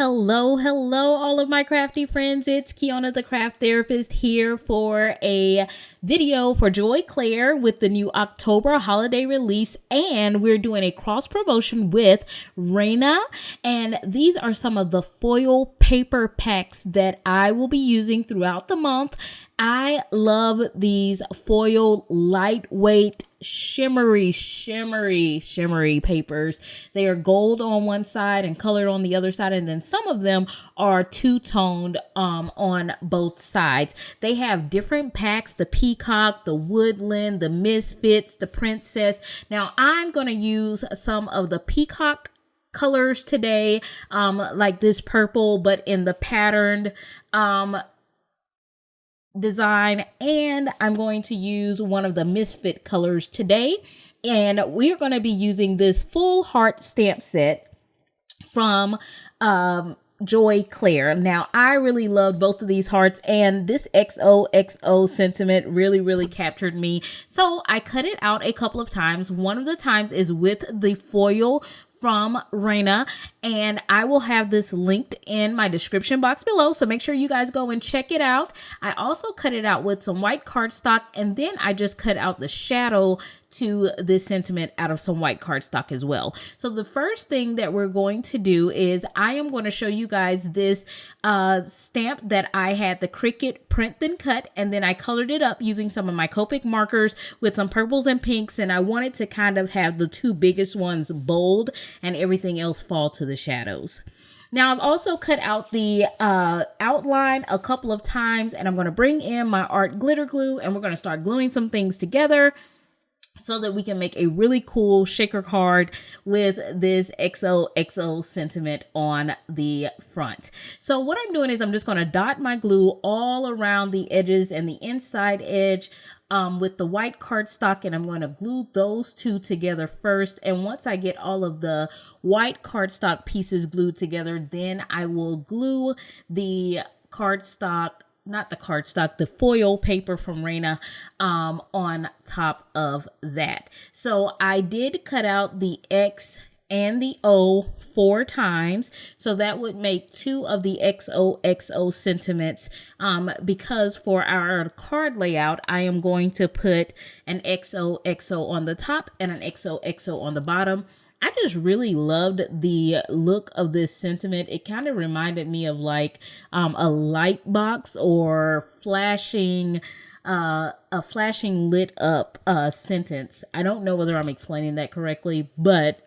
Hello, all of my crafty friends. It's Keionna the Krafttherapist here for a video for Joy Clair with the new October holiday release, and we're doing a cross promotion with Rinea, and these are some of the foil paper packs that I will be using throughout the month. I love these foil lightweight shimmery papers. They are gold on one side and colored on the other side, and then some of them are two-toned on both sides. They have different packs: the peacock, the woodland, the misfits, the princess. Now I'm going to use some of the peacock colors today, like this purple but in the patterned design, and I'm going to use one of the misfit colors today, and we're going to be using this full heart stamp set from Joy Clair. Now I really loved both of these hearts, and this XOXO sentiment really captured me, so I cut it out a couple of times. One of the times is with the foil from Rinea, and I will have this linked in my description box below, so make sure you guys go and check it out. I also cut it out with some white cardstock, and then I just cut out the shadow to this sentiment out of some white cardstock as well. So the first thing that we're going to do is I am going to show you guys this stamp that I had the Cricut print then cut, and then I colored it up using some of my Copic markers with some purples and pinks, and I wanted to kind of have the two biggest ones bold and everything else fall to the shadows. Now I've also cut out the outline a couple of times, and I'm going to bring in my art glitter glue, and we're going to start gluing some things together so that we can make a really cool shaker card with this XOXO sentiment on the front. So what I'm doing is I'm just going to dot my glue all around the edges and the inside edge with the white cardstock, and I'm going to glue those two together first. And once I get all of the white cardstock pieces glued together, then I will glue the the foil paper from Rinea on top of that. So I did cut out the X and the O 4 times, so that would make 2 of the XOXO sentiments, because for our card layout I am going to put an XOXO on the top and an XOXO on the bottom. I just really loved the look of this sentiment. It kind of reminded me of like a light box or flashing, a flashing lit up sentence. I don't know whether I'm explaining that correctly, but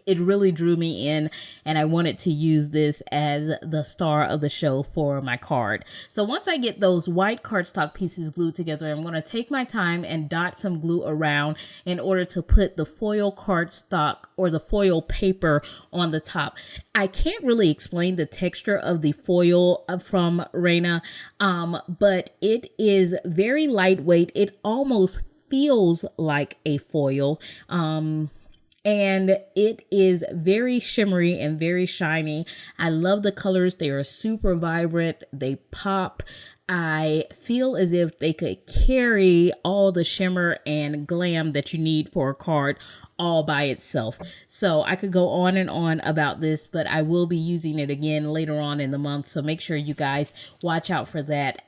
it really drew me in, and I wanted to use this as the star of the show for my card. So once I get those white cardstock pieces glued together, I'm going to take my time and dot some glue around in order to put the foil cardstock or the foil paper on the top. I can't really explain the texture of the foil from Rinea, but it is very lightweight. It almost feels like a foil. And it is very shimmery and very shiny. I love the colors. They are super vibrant. They pop. I feel as if they could carry all the shimmer and glam that you need for a card all by itself. So I could go on and on about this, but I will be using it again later on in the month. So make sure you guys watch out for that.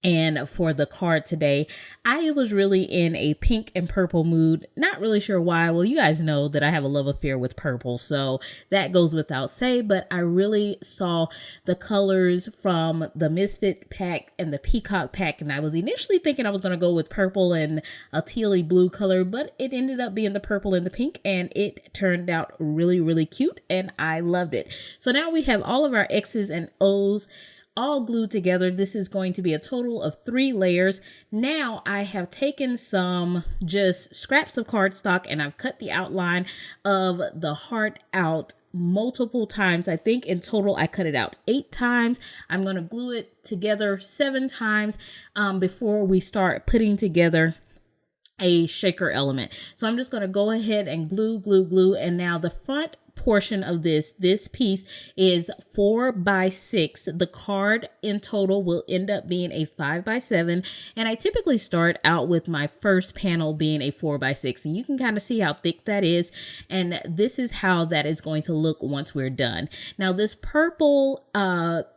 And for the card today, I was really in a pink and purple mood. Not really sure why. Well, you guys know that I have a love affair with purple, so that goes without say, but I really saw the colors from the Misfit pack and the Peacock pack, and I was initially thinking I was going to go with purple and a tealy blue color, but it ended up being the purple and the pink, and it turned out really cute, and I loved it. So now we have all of our X's and O's all glued together. This is going to be a total of 3 layers. Now I have taken some just scraps of cardstock, and I've cut the outline of the heart out multiple times. I think in total I cut it out 8 times. I'm going to glue it together 7 times before we start putting together a shaker element. So I'm just going to go ahead and glue. And now the front portion of this piece is 4x6. The card in total will end up being a 5x7, and I typically start out with my first panel being a 4x6, and you can kind of see how thick that is, and this is how that is going to look once we're done. Now this purple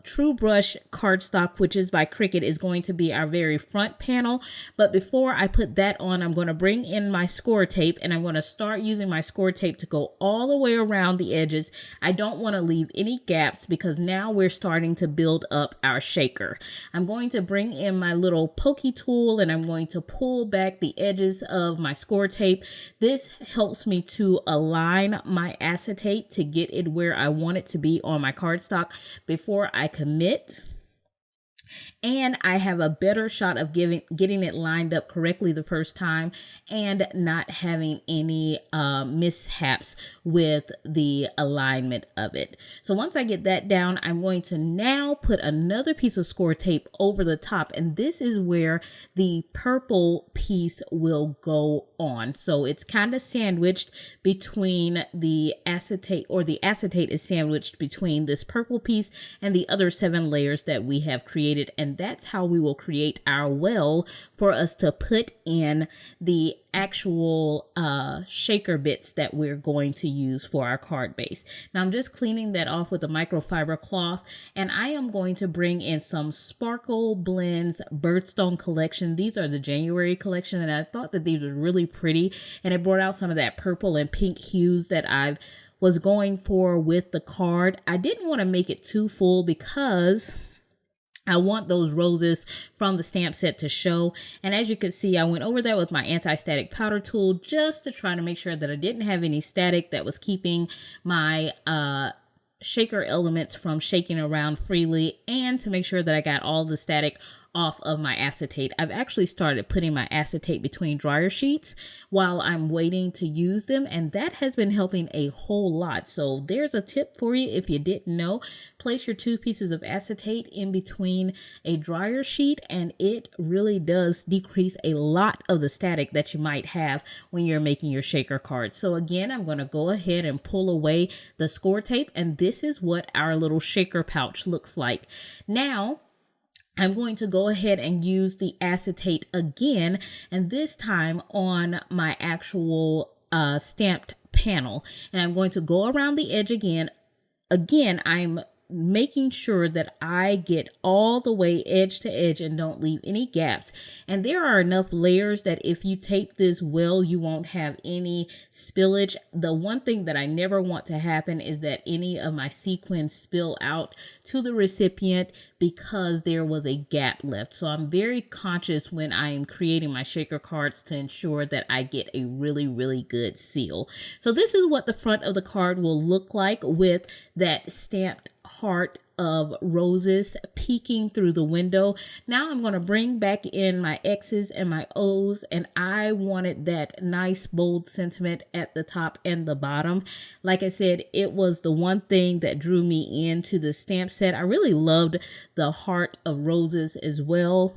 True Brush cardstock, which is by Cricut, is going to be our very front panel, but before I put that on, I'm going to bring in my score tape, and I'm going to start using my score tape to go all the way around the edges. I don't want to leave any gaps because now we're starting to build up our shaker. I'm going to bring in my little pokey tool, and I'm going to pull back the edges of my score tape. This helps me to align my acetate to get it where I want it to be on my cardstock before I commit. And I have a better shot of getting it lined up correctly the first time and not having any mishaps with the alignment of it. So once I get that down, I'm going to now put another piece of score tape over the top, and this is where the purple piece will go on. So it's kind of sandwiched between the acetate, or the acetate is sandwiched between this purple piece and the other 7 layers that we have created, and that's how we will create our well for us to put in the actual shaker bits that we're going to use for our card base. Now I'm just cleaning that off with a microfiber cloth, and I am going to bring in some Sparkle Blends Birthstone collection. These are the January collection, and I thought that these were really pretty, and it brought out some of that purple and pink hues that I was going for with the card. I didn't want to make it too full because I want those roses from the stamp set to show. And as you can see, I went over that with my anti-static powder tool just to try to make sure that I didn't have any static that was keeping my shaker elements from shaking around freely, and to make sure that I got all the static off of my acetate. I've actually started putting my acetate between dryer sheets while I'm waiting to use them, and that has been helping a whole lot. So there's a tip for you if you didn't know. Place your 2 pieces of acetate in between a dryer sheet, and it really does decrease a lot of the static that you might have when you're making your shaker cards. So again, I'm going to go ahead and pull away the score tape, and this is what our little shaker pouch looks like. Now I'm going to go ahead and use the acetate again, and this time on my actual stamped panel. And I'm going to go around the edge again. Again, I'm making sure that I get all the way edge to edge and don't leave any gaps. And there are enough layers that if you tape this well, you won't have any spillage. The one thing that I never want to happen is that any of my sequins spill out to the recipient because there was a gap left. So I'm very conscious when I am creating my shaker cards to ensure that I get a really, really good seal. So this is what the front of the card will look like with that stamped heart of roses peeking through the window. Now I'm going to bring back in my X's and my O's, and I wanted that nice bold sentiment at the top and the bottom. Like I said, it was the one thing that drew me into the stamp set. I really loved the heart of roses as well,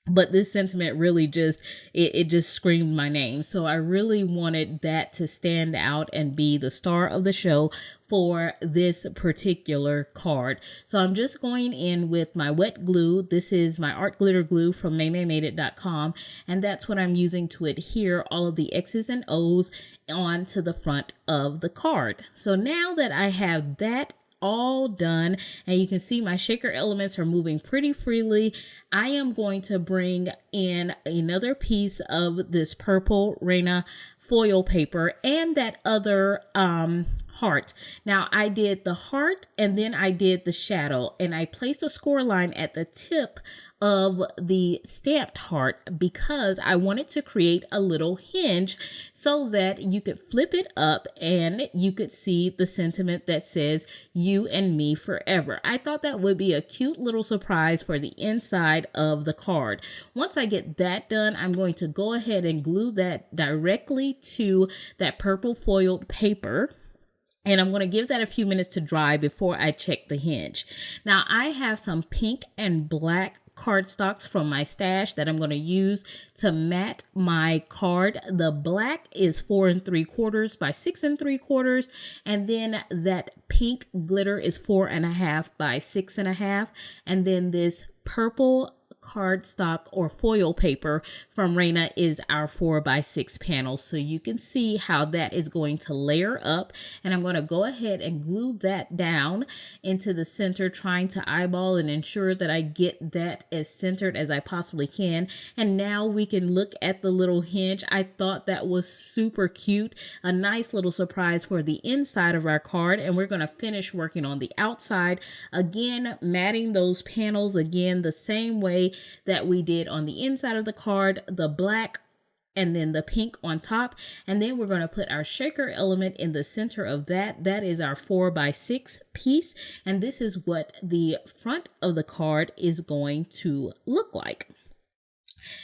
but this sentiment really just, it just screamed my name. So I really wanted that to stand out and be the star of the show for this particular card. So I'm just going in with my wet glue. This is my art glitter glue from maymaymadeit.com, and that's what I'm using to adhere all of the X's and O's onto the front of the card. So now that I have that all done, and you can see my shaker elements are moving pretty freely, I am going to bring in another piece of this purple Rinea foil paper and that other heart. Now I did the heart and then I did the shadow, and I placed a score line at the tip of the stamped heart because I wanted to create a little hinge so that you could flip it up and you could see the sentiment that says "You and Me Forever." I thought that would be a cute little surprise for the inside of the card. Once I get that done, I'm going to go ahead and glue that directly to that purple foiled paper. And I'm going to give that a few minutes to dry before I check the hinge. Now I have some pink and black cardstocks from my stash that I'm going to use to mat my card. The black is 4 3/4 by 6 3/4, and then that pink glitter is 4.5 by 6.5, and then this purple cardstock or foil paper from Rinea is our 4 by 6 panel. So you can see how that is going to layer up, and I'm going to go ahead and glue that down into the center, trying to eyeball and ensure that I get that as centered as I possibly can. And now we can look at the little hinge. I thought that was super cute, a nice little surprise for the inside of our card. And we're going to finish working on the outside, again matting those panels again the same way that we did on the inside of the card, the black and then the pink on top. And then we're going to put our shaker element in the center of that. That is our 4 by 6 piece. And this is what the front of the card is going to look like.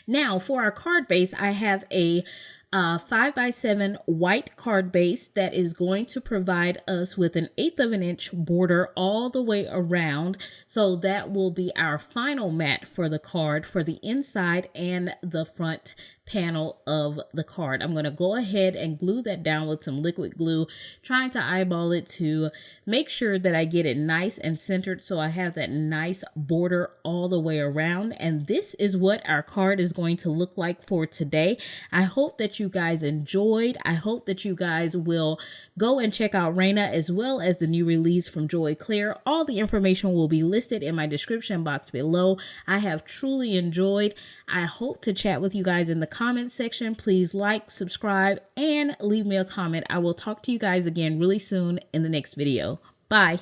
Now for our card base, I have a 5 by 7 white card base that is going to provide us with an 1/8 of an inch border all the way around. So that will be our final mat for the card for the inside and the front panel of the card. I'm going to go ahead and glue that down with some liquid glue, trying to eyeball it to make sure that I get it nice and centered so I have that nice border all the way around. And this is what our card is going to look like for today. I hope that you guys enjoyed. I hope that you guys will go and check out Rinea as well as the new release from Joy Clair. All the information will be listed in my description box below. I have truly enjoyed. I hope to chat with you guys in the comment section. Please like, subscribe, and leave me a comment. I will talk to you guys again really soon in the next video. Bye.